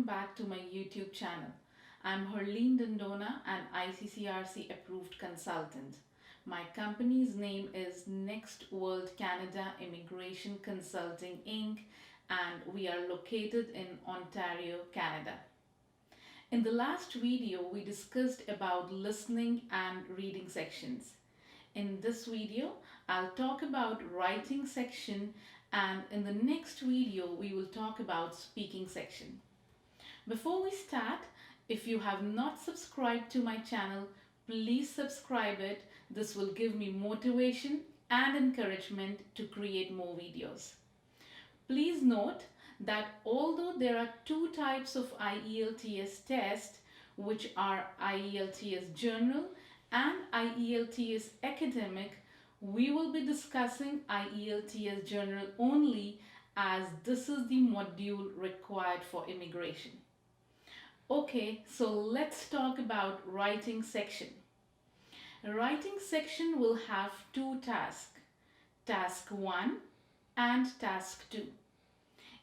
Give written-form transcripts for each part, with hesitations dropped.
back to my YouTube channel. I'm Harleen Dandona and ICCRC approved consultant. My company's name is Next World Canada Immigration Consulting Inc. and we are located in Ontario, Canada. In the last video, we discussed about listening and reading sections. In this video, I'll talk about writing section, and in the next video, we will talk about speaking section. Before we start, if you have not subscribed to my channel, please subscribe it. This will give me motivation and encouragement to create more videos. Please note that although there are two types of IELTS test, which are IELTS General and IELTS Academic, we will be discussing IELTS General only as this is the module required for immigration. Okay, so let's talk about writing section. Writing section will have two tasks, task 1 and task 2.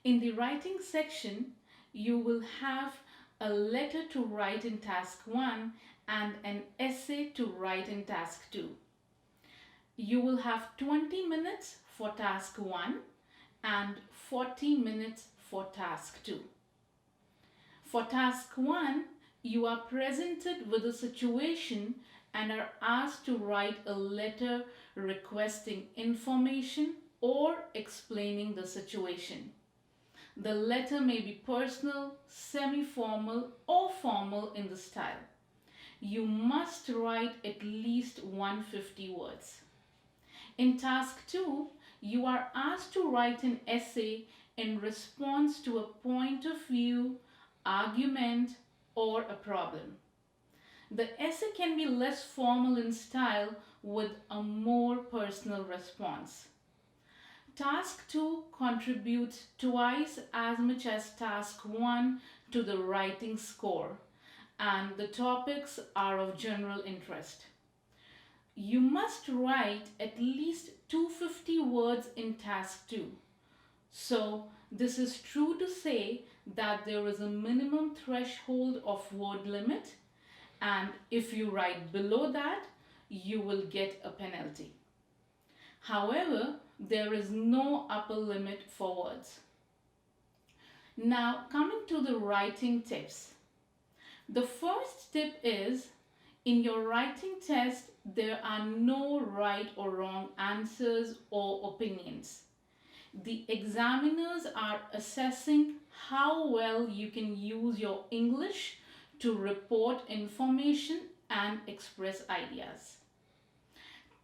In the writing section, you will have a letter to write in task 1 and an essay to write in task 2. You will have 20 minutes for task 1 and 40 minutes for task 2. For task 1, you are presented with a situation and are asked to write a letter requesting information or explaining the situation. The letter may be personal, semi-formal, or formal in the style. You must write at least 150 words. In task 2, you are asked to write an essay in response to a point of view, argument, or a problem. The essay can be less formal in style with a more personal response. Task 2 contributes twice as much as task 1 to the writing score, and the topics are of general interest. You must write at least 250 words in task 2. So this is true to say that there is a minimum threshold of word limit, and if you write below that, you will get a penalty. However, there is no upper limit for words. Now, coming to the writing tips. The first tip is, in your writing test, there are no right or wrong answers or opinions. The examiners are assessing how well you can use your English to report information and express ideas.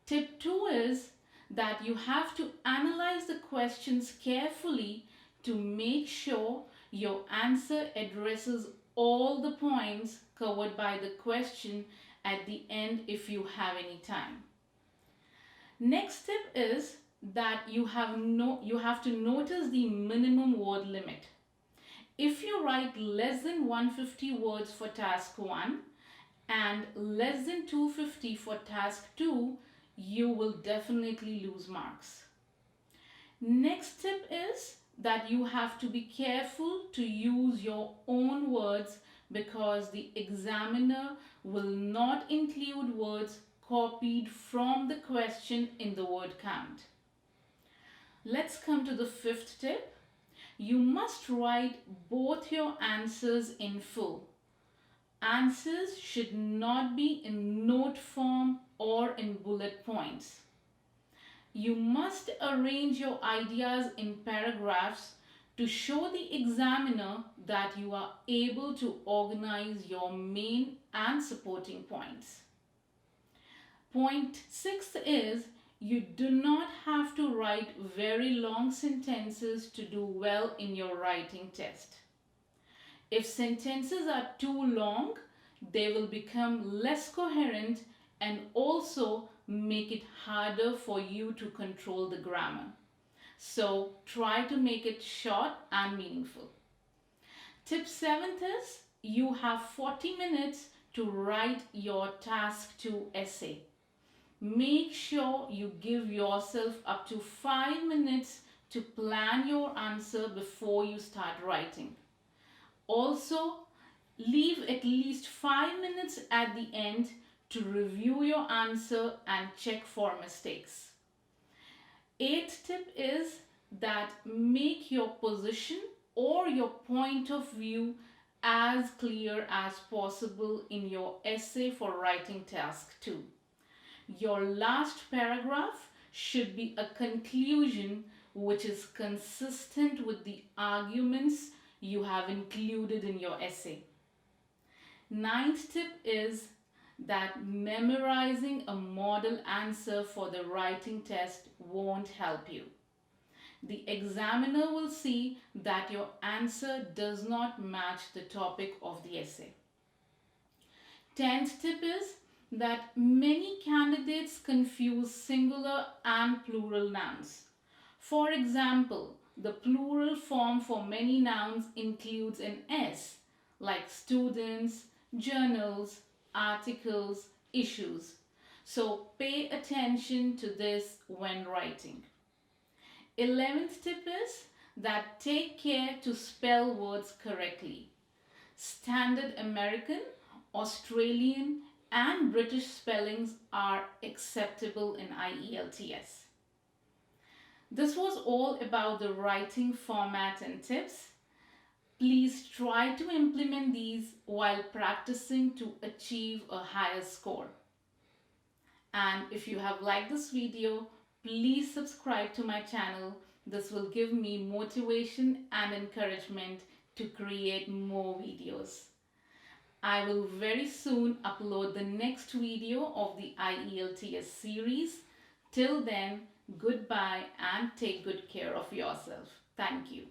Tip 2 is that you have to analyze the questions carefully to make sure your answer addresses all the points covered by the question at the end if you have any time. Next tip is that you have to notice the minimum word limit. If you write less than 150 words for task 1 and less than 250 for task 2, you will definitely lose marks. Next tip is that you have to be careful to use your own words because the examiner will not include words copied from the question in the word count. Let's come to the fifth tip. You must write both your answers in full. Answers should not be in note form or in bullet points. You must arrange your ideas in paragraphs to show the examiner that you are able to organize your main and supporting points. Point 6 is, you do not have to write very long sentences to do well in your writing test. If sentences are too long, they will become less coherent and also make it harder for you to control the grammar. So try to make it short and meaningful. Tip 7 is, you have 40 minutes to write your task 2 essay. Make sure you give yourself up to 5 minutes to plan your answer before you start writing. Also, leave at least 5 minutes at the end to review your answer and check for mistakes. Eighth tip is that make your position or your point of view as clear as possible in your essay for writing task 2. Your last paragraph should be a conclusion which is consistent with the arguments you have included in your essay. Ninth tip is that memorizing a model answer for the writing test won't help you. The examiner will see that your answer does not match the topic of the essay. 10th tip is that many candidates confuse singular and plural nouns. For example, the plural form for many nouns includes an S, like students, journals, articles, issues. So pay attention to this when writing. 11th tip is that take care to spell words correctly. Standard American, Australian, and British spellings are acceptable in IELTS. This was all about the writing format and tips. Please try to implement these while practicing to achieve a higher score. And if you have liked this video, please subscribe to my channel. This will give me motivation and encouragement to create more videos. I will very soon upload the next video of the IELTS series. Till then, goodbye and take good care of yourself. Thank you.